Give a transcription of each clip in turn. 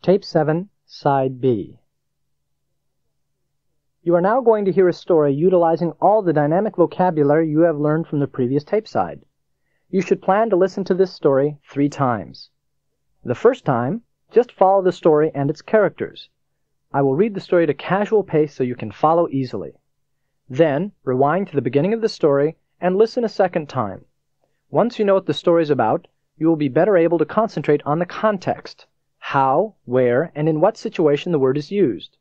Tape 7, Side B. You are now going to hear a story utilizing all the dynamic vocabulary you have learned from the previous tape side. You should plan to listen to this story 3 times. The first time, just follow the story and its characters. I will read the story at a casual pace so you can follow easily. Then, rewind to the beginning of the story and listen a second time. Once you know what the story is about, you will be better able to concentrate on the context, how, where, and in what situation the word is used.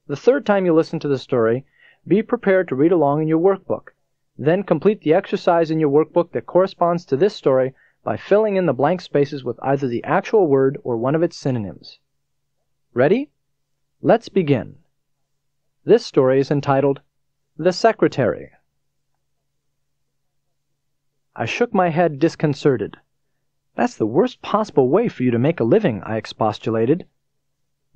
The third time you listen to the story, be prepared to read along in your workbook. Then complete the exercise in your workbook that corresponds to this story by filling in the blank spaces with either the actual word or one of its synonyms. Ready? Let's begin. This story is entitled, The Secretary. I shook my head disconcerted. That's the worst possible way for you to make a living, I expostulated.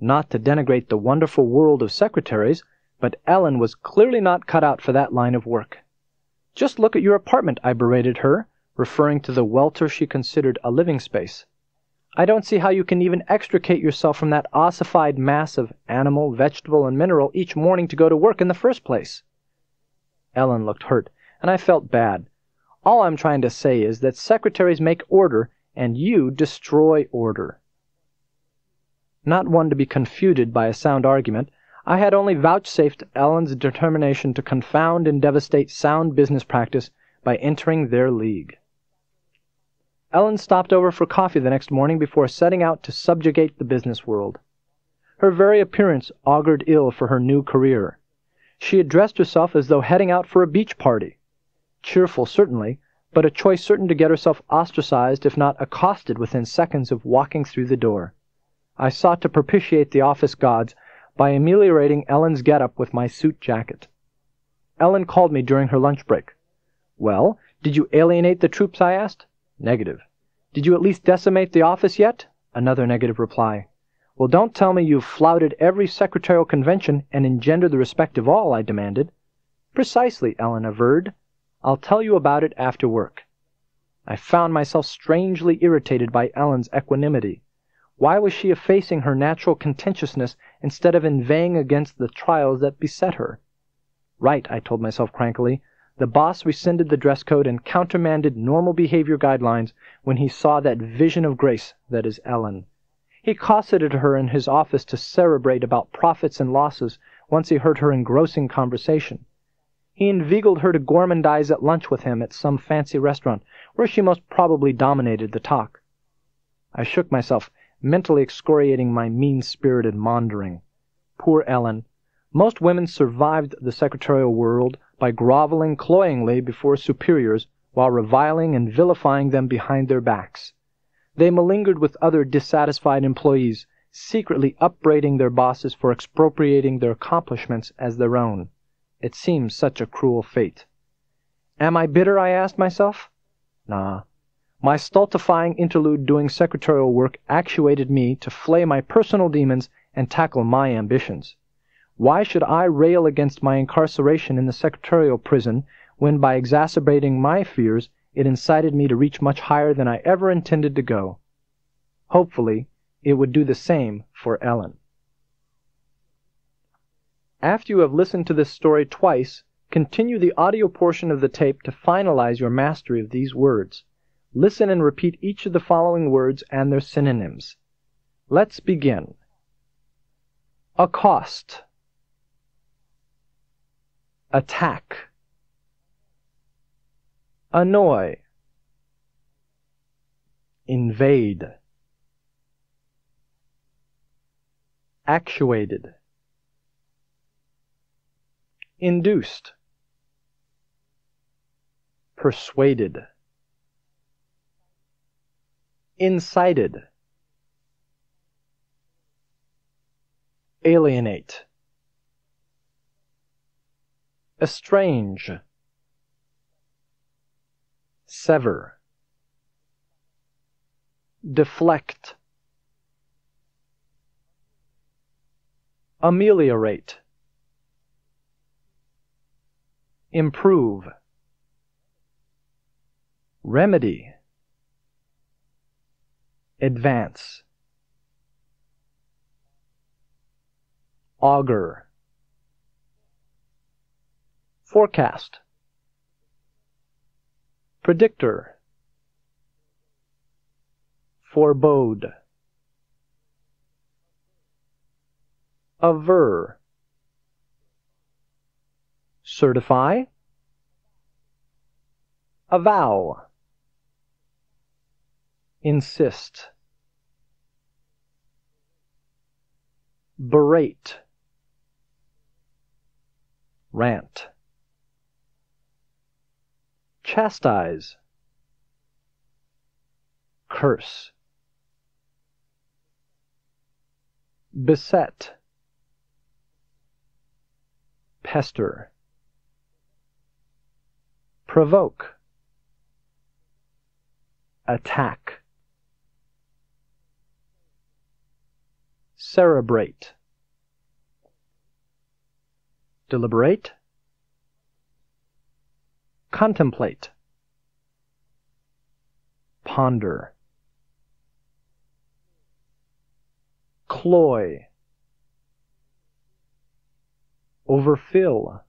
Not to denigrate the wonderful world of secretaries, but Ellen was clearly not cut out for that line of work. Just look at your apartment, I berated her, referring to the welter she considered a living space. I don't see how you can even extricate yourself from that ossified mass of animal, vegetable, and mineral each morning to go to work in the first place. Ellen looked hurt, and I felt bad. All I'm trying to say is that secretaries make order, and you destroy order. Not one to be confuted by a sound argument, I had only vouchsafed Ellen's determination to confound and devastate sound business practice by entering their league. Ellen stopped over for coffee the next morning before setting out to subjugate the business world. Her very appearance augured ill for her new career. She had dressed herself as though heading out for a beach party. Cheerful, certainly, but a choice certain to get herself ostracized if not accosted within seconds of walking through the door. I sought to propitiate the office gods by ameliorating Ellen's get-up with my suit jacket. Ellen called me during her lunch break. "Well, did you alienate the troops?" I asked. "Negative." "Did you at least decimate the office yet?" Another negative reply. "Well, don't tell me you've flouted every secretarial convention and engendered the respect of all," I demanded. "Precisely," Ellen averred. "I'll tell you about it after work." I found myself strangely irritated by Ellen's equanimity. Why was she effacing her natural contentiousness instead of inveighing against the trials that beset her? Right, I told myself crankily. The boss rescinded the dress code and countermanded normal behavior guidelines when he saw that vision of grace that is Ellen. He cosseted her in his office to cerebrate about profits and losses once he heard her engrossing conversation. He inveigled her to gourmandize at lunch with him at some fancy restaurant, where she most probably dominated the talk. I shook myself, mentally excoriating my mean-spirited maundering. Poor Ellen. Most women survived the secretarial world by groveling cloyingly before superiors while reviling and vilifying them behind their backs. They malingered with other dissatisfied employees, secretly upbraiding their bosses for expropriating their accomplishments as their own. It seems such a cruel fate. Am I bitter, I asked myself? Nah. My stultifying interlude doing secretarial work actuated me to flay my personal demons and tackle my ambitions. Why should I rail against my incarceration in the secretarial prison when, by exacerbating my fears, it incited me to reach much higher than I ever intended to go? Hopefully, it would do the same for Ellen. After you have listened to this story twice, continue the audio portion of the tape to finalize your mastery of these words. Listen and repeat each of the following words and their synonyms. Let's begin. Accost. Attack. Annoy. Invade. Actuated. Induced. Persuaded. Incited. Alienate. Estrange. Sever. Deflect. Ameliorate. Improve. Remedy. Advance. augur, forecast, predictor, forebode, aver, certify, avow, insist, berate, rant, chastise, curse, beset, pester, provoke, attack, cerebrate, deliberate, contemplate, ponder, cloy, overfill,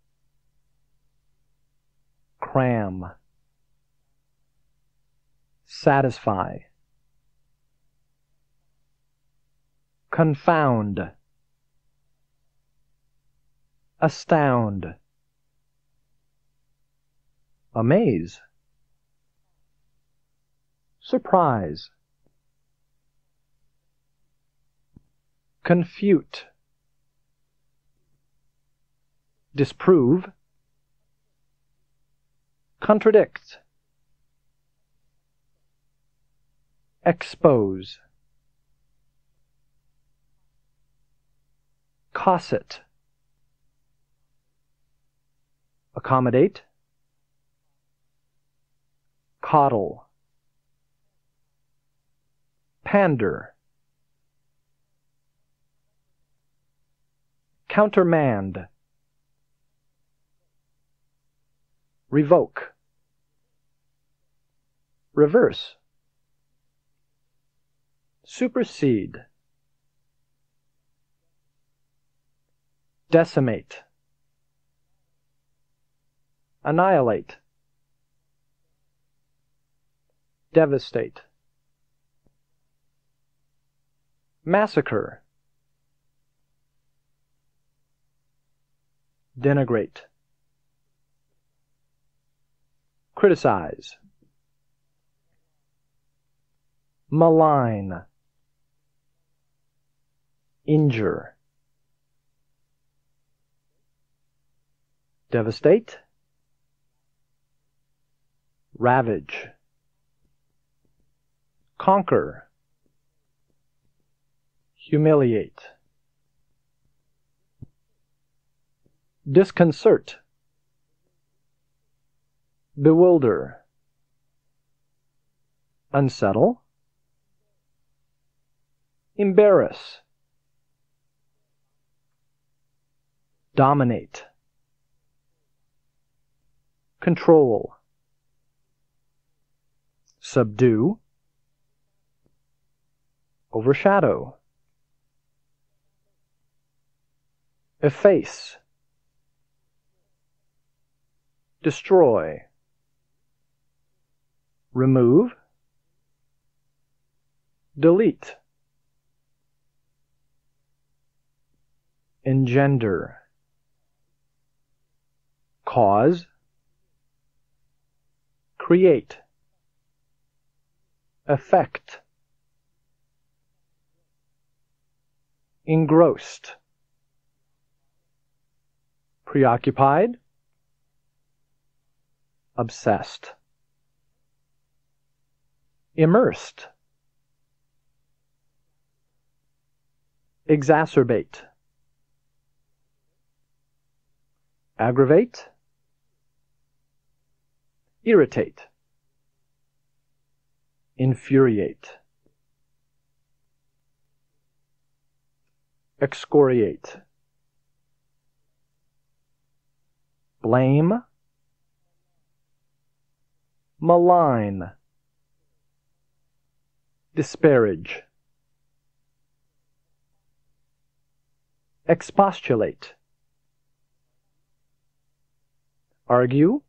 cram, satisfy, confound, astound, amaze, surprise, confute, disprove, contradict, expose, cosset, accommodate, coddle, pander, countermand, revoke, reverse, supersede, decimate, annihilate, devastate, massacre, denigrate, criticize, malign, injure, devastate, ravage, conquer, humiliate, disconcert, bewilder, unsettle, embarrass, dominate, control, subdue, overshadow, efface, destroy, remove, delete, engender, cause, create, effect, engrossed, preoccupied, obsessed, immersed, exacerbate, aggravate, irritate, infuriate, excoriate, blame, malign, disparage, expostulate, argue,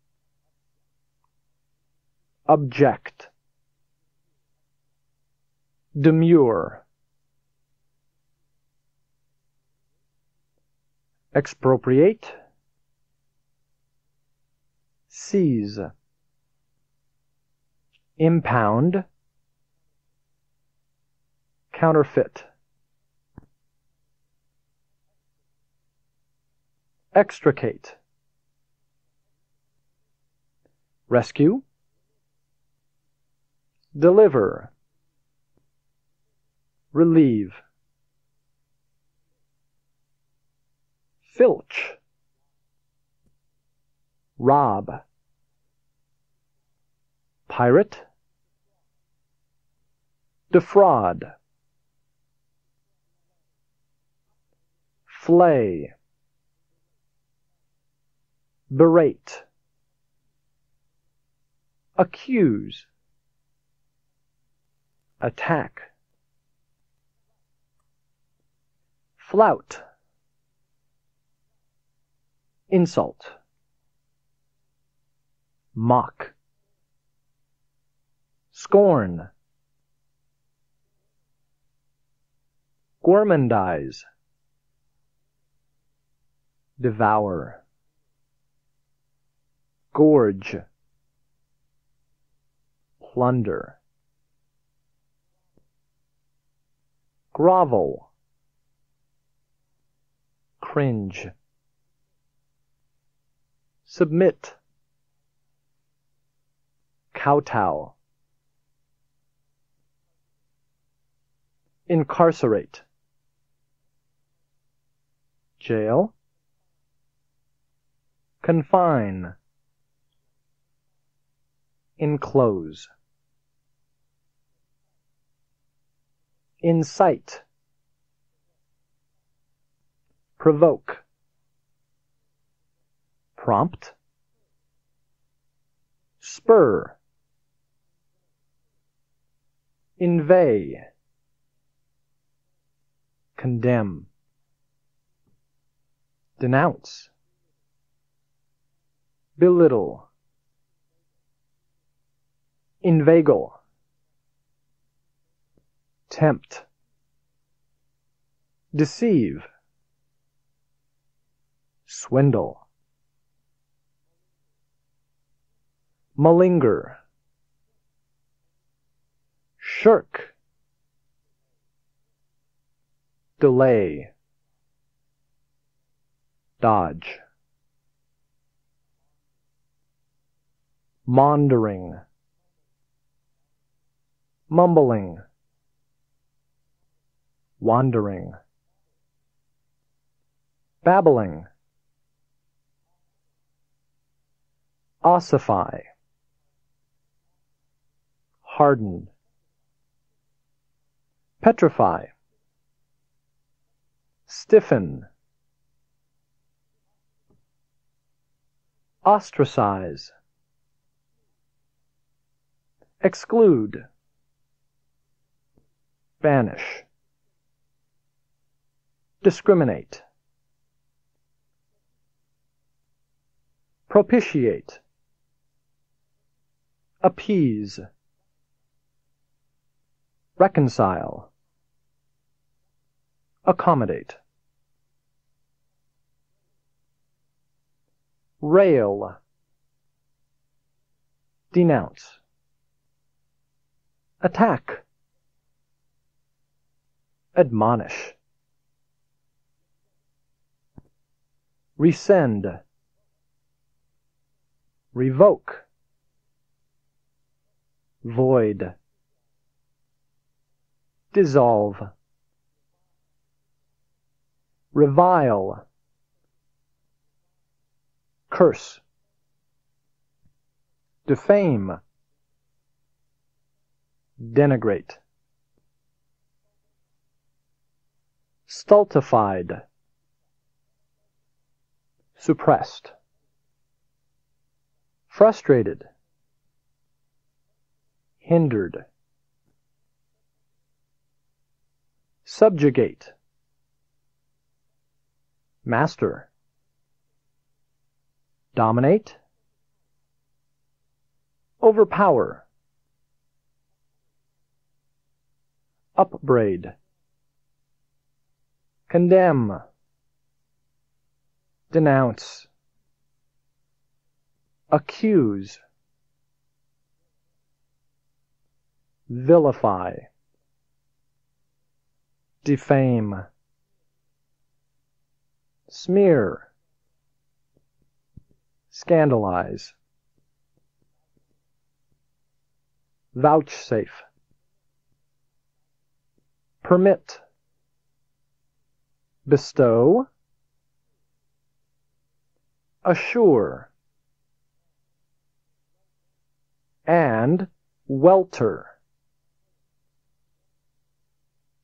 object, demur, expropriate, seize, impound, counterfeit, extricate, rescue, deliver, relieve, filch, rob, pirate, defraud, flay, berate, accuse, attack, flout, insult, mock, scorn, gourmandize, devour, gorge, plunder, grovel, cringe, submit, kowtow, incarcerate, jail, confine, enclose, incite, provoke, prompt, spur, inveigh, condemn, denounce, belittle, inveigle, tempt, deceive, swindle, malinger, shirk, delay, dodge, maundering, mumbling, wandering, babbling, ossify, harden, petrify, stiffen, ostracize, exclude, banish, discriminate, propitiate, appease, reconcile, accommodate, rail, denounce, attack, admonish, rescind, revoke, void, dissolve, revile, curse, defame, denigrate, stultified, suppressed, frustrated, hindered, subjugate, master, dominate, overpower, upbraid, condemn, denounce, accuse, vilify, defame, smear, scandalize, vouchsafe, permit, bestow, assure, and welter,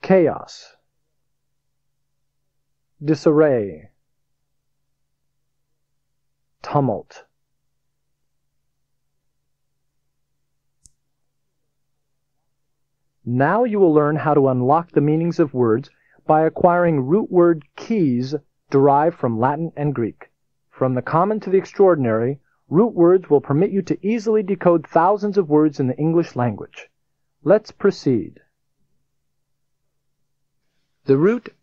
chaos, disarray, tumult. Now you will learn how to unlock the meanings of words by acquiring root word keys derived from Latin and Greek. From the common to the extraordinary, root words will permit you to easily decode thousands of words in the English language. Let's proceed. The root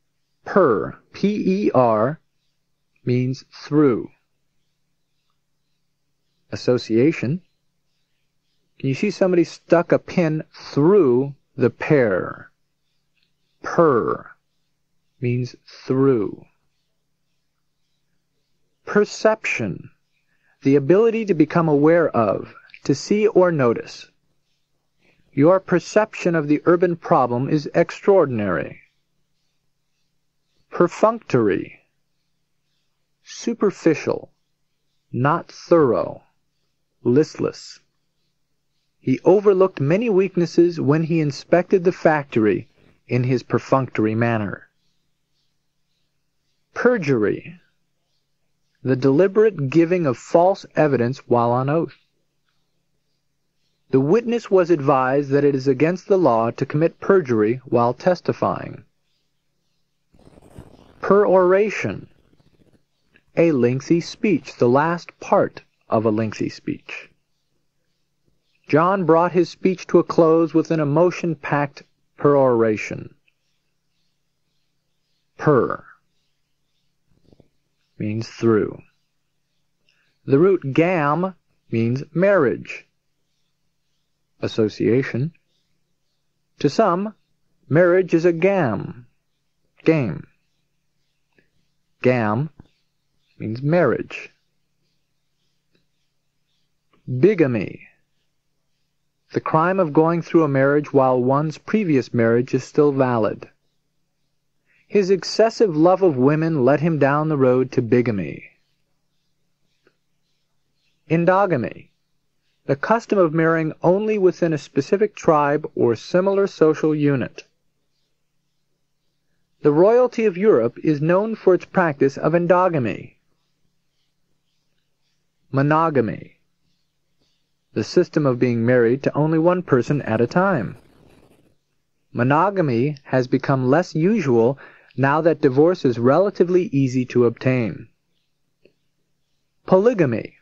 per, P-E-R, means through. Association. Can you see somebody stuck a pin through the pear? Per means through. Perception. The ability to become aware of, to see or notice. Your perception of the urban problem is extraordinary. Perfunctory. Superficial. Not thorough. Listless. He overlooked many weaknesses when he inspected the factory in his perfunctory manner. Perjury. The deliberate giving of false evidence while on oath. The witness was advised that it is against the law to commit perjury while testifying. Peroration. A lengthy speech, the last part of a lengthy speech. John brought his speech to a close with an emotion-packed peroration. Per means through. The root gam means marriage. Association. To some, marriage is a game. Game. Gam means marriage. Bigamy. The crime of going through a marriage while one's previous marriage is still valid. His excessive love of women led him down the road to bigamy. Endogamy. The custom of marrying only within a specific tribe or similar social unit. The royalty of Europe is known for its practice of endogamy. Monogamy. The system of being married to only one person at a time. Monogamy has become less usual now that divorce is relatively easy to obtain. Polygamy.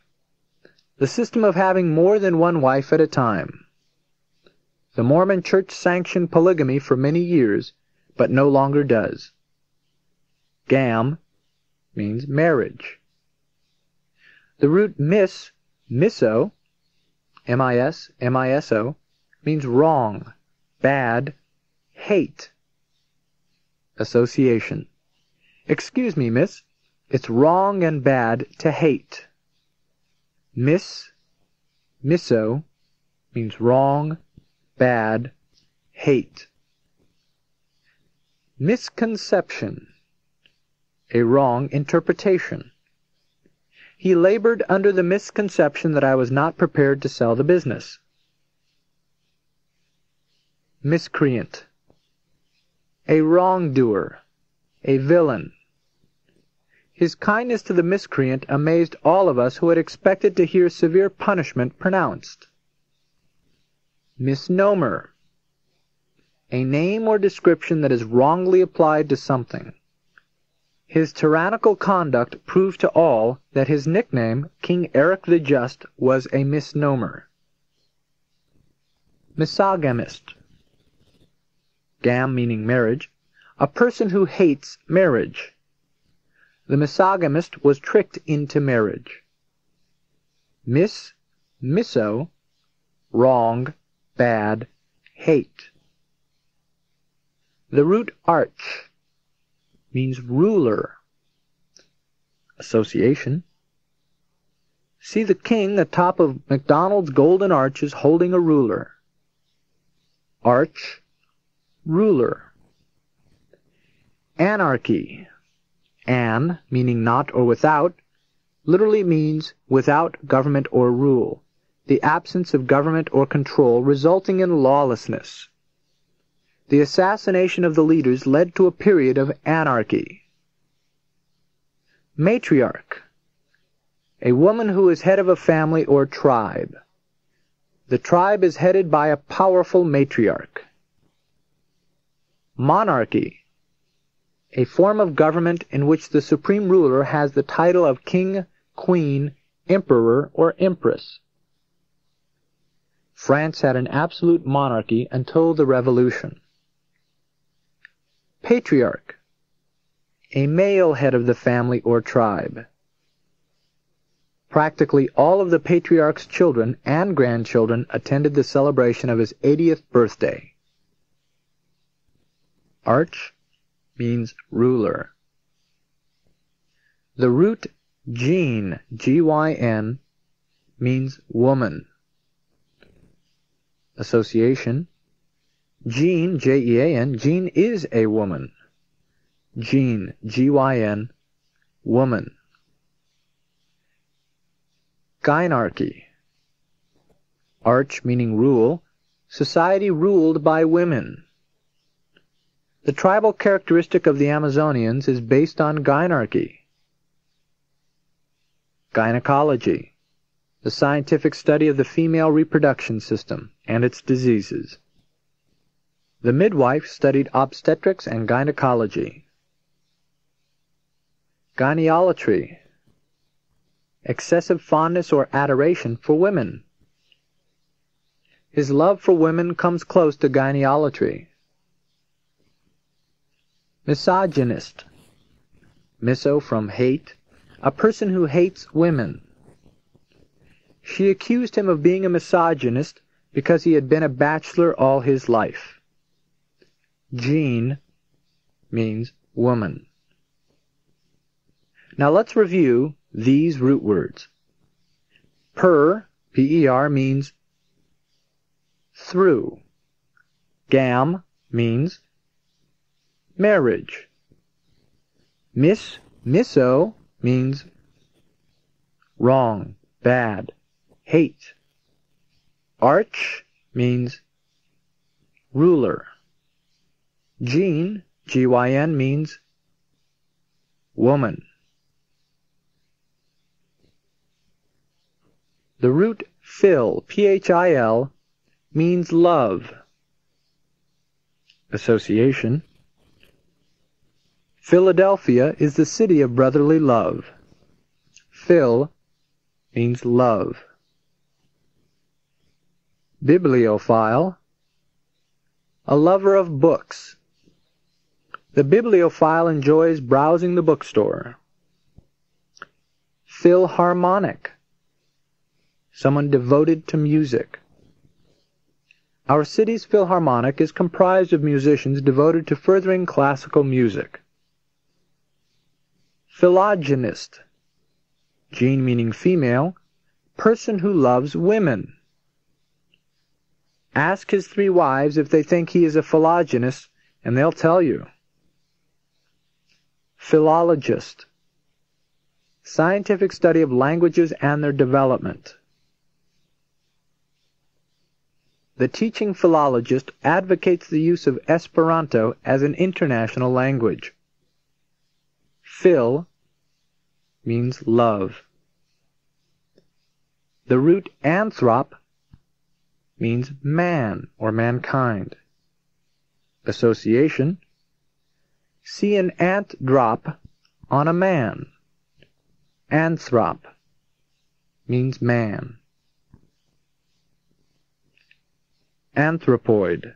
The system of having more than one wife at a time. The Mormon Church sanctioned polygamy for many years, but no longer does. Gam means marriage. The root miso, M-I-S-O, means wrong, bad, hate. Association. Excuse me, miss, it's wrong and bad to hate. Miso, means wrong, bad, hate. Misconception. A wrong interpretation. He labored under the misconception that I was not prepared to sell the business. Miscreant. A wrongdoer. A villain. His kindness to the miscreant amazed all of us who had expected to hear severe punishment pronounced. Misnomer. A name or description that is wrongly applied to something. His tyrannical conduct proved to all that his nickname, King Eric the Just, was a misnomer. Misogynist. Gam meaning marriage. A person who hates marriage. The misogamist was tricked into marriage. Miso, wrong, bad, hate. The root arch means ruler. Association. See the king atop of McDonald's golden arches holding a ruler. Arch, ruler. Anarchy. An, meaning not or without, literally means without government or rule, the absence of government or control resulting in lawlessness. The assassination of the leaders led to a period of anarchy. Matriarch. A woman who is head of a family or tribe. The tribe is headed by a powerful matriarch. Monarchy. A form of government in which the supreme ruler has the title of king, queen, emperor, or empress. France had an absolute monarchy until the Revolution. Patriarch. A male head of the family or tribe. Practically all of the patriarch's children and grandchildren attended the celebration of his 80th birthday. Arch means ruler. The root gyn, G-Y-N, means woman. Association. Gene, J-E-A-N, Gene is a woman. Gene, G-Y-N, woman. Gynarchy. Arch meaning rule, society ruled by women. The tribal characteristic of the Amazonians is based on gynarchy. Gynecology, the scientific study of the female reproduction system and its diseases. The midwife studied obstetrics and gynecology. Gyneolatry, excessive fondness or adoration for women. His love for women comes close to gyneolatry. Misogynist. Miso from hate, a person who hates women. She accused him of being a misogynist because he had been a bachelor all his life. Gene means woman. Now let's review these root words. Per, P-E-R, means through. Gam means marriage. Miso means wrong, bad, hate. Arch means ruler. Gyn, G-Y-N, means woman. The root phil, P-H-I-L, means love. Association. Philadelphia is the city of brotherly love. Phil means love. Bibliophile, a lover of books. The bibliophile enjoys browsing the bookstore. Philharmonic, someone devoted to music. Our city's Philharmonic is comprised of musicians devoted to furthering classical music. Philogynist, gene meaning female, person who loves women. Ask his 3 wives if they think he is a philogynist, and they'll tell you. Philologist, scientific study of languages and their development. The teaching philologist advocates the use of Esperanto as an international language. Phil means love. The root anthrop means man or mankind. Association. See an ant drop on a man. Anthrop means man. Anthropoid,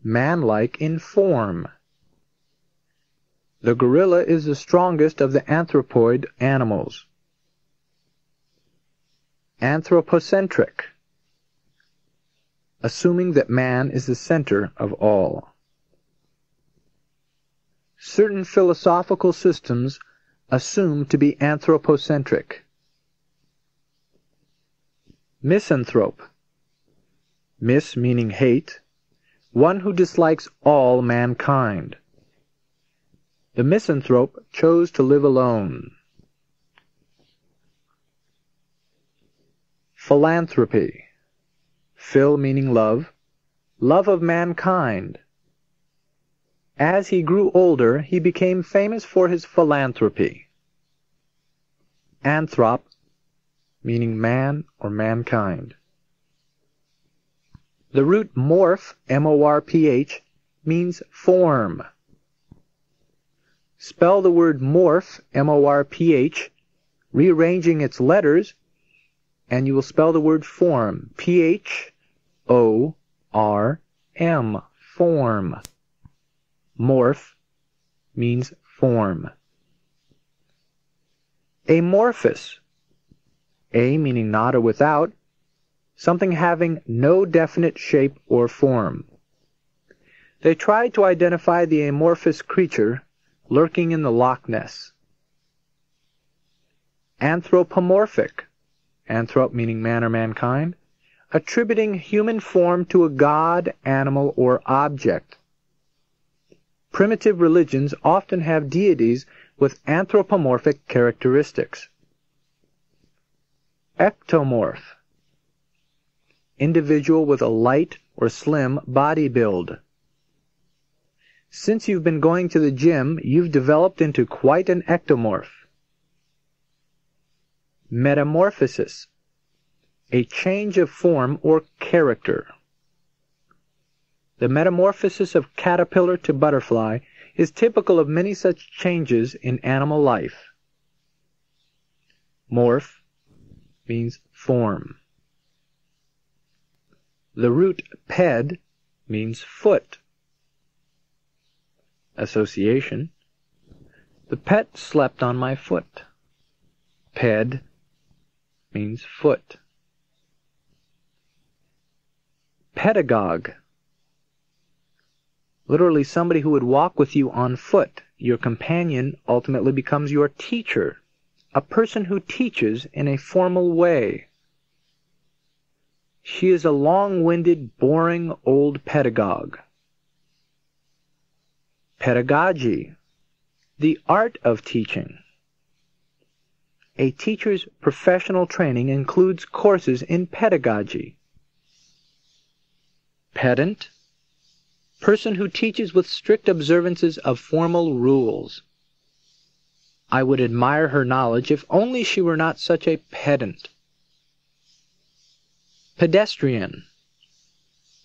man-like in form. The gorilla is the strongest of the anthropoid animals. Anthropocentric, assuming that man is the center of all. Certain philosophical systems assume to be anthropocentric. Misanthrope, mis meaning hate, one who dislikes all mankind. The misanthrope chose to live alone. Philanthropy, phil meaning love, love of mankind. As he grew older, he became famous for his philanthropy. Anthrop, meaning man or mankind. The root morph, M-O-R-P-H, means form. Spell the word morph, M-O-R-P-H, rearranging its letters, and you will spell the word form, P-H-O-R-M, form. Morph means form. Amorphous, a meaning not or without, something having no definite shape or form. They tried to identify the amorphous creature lurking in the Loch Ness. Anthropomorphic, anthrop meaning man or mankind, attributing human form to a god, animal, or object. Primitive religions often have deities with anthropomorphic characteristics. Ectomorph, individual with a light or slim body build. Since you've been going to the gym, you've developed into quite an ectomorph. Metamorphosis, a change of form or character. The metamorphosis of caterpillar to butterfly is typical of many such changes in animal life. Morph means form. The root ped means foot. Association, the pet slept on my foot. Ped means foot. Pedagogue, literally somebody who would walk with you on foot. Your companion ultimately becomes your teacher, a person who teaches in a formal way. She is a long-winded, boring old pedagogue. Pedagogy, the art of teaching. A teacher's professional training includes courses in pedagogy. Pedant, person who teaches with strict observances of formal rules. I would admire her knowledge if only she were not such a pedant. Pedestrian,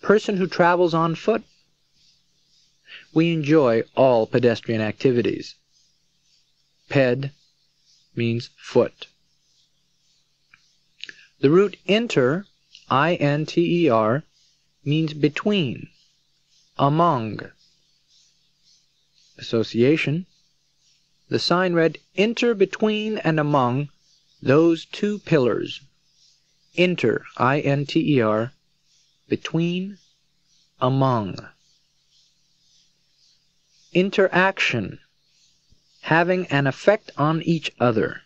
person who travels on foot. We enjoy all pedestrian activities. Ped means foot. The root inter, I-N-T-E-R, means between, among. Association, the sign read inter between and among those two pillars. Inter, I-N-T-E-R, between, among. Interaction, having an effect on each other.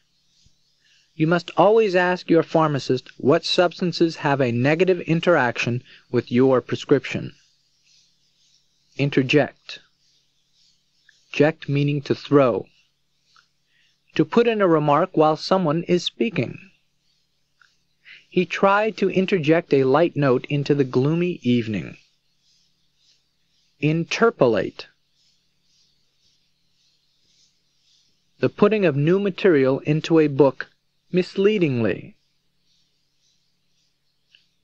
You must always ask your pharmacist what substances have a negative interaction with your prescription. Interject, ject meaning to throw. To put in a remark while someone is speaking. He tried to interject a light note into the gloomy evening. Interpolate, the putting of new material into a book misleadingly.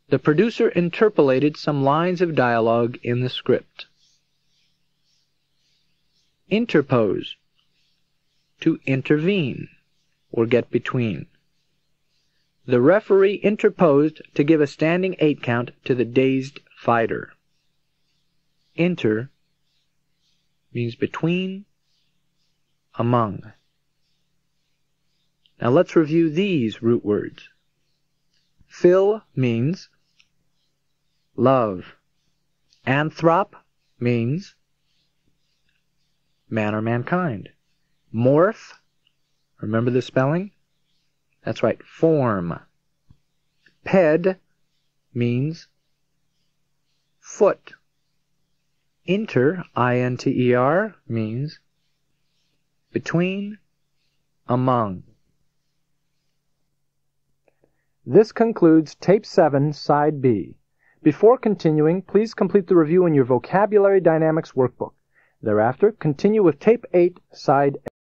The producer interpolated some lines of dialogue in the script. Interpose, to intervene, or get between. The referee interposed to give a standing 8 count to the dazed fighter. Inter means between, among. Now let's review these root words. Phil means love. Anthrop means man or mankind. Morph, remember the spelling? That's right, form. Ped means foot. Inter, I-N-T-E-R, means between, among. This concludes Tape 7, Side B. Before continuing, please complete the review in your Vocabulary Dynamics workbook. Thereafter, continue with Tape 8, Side A.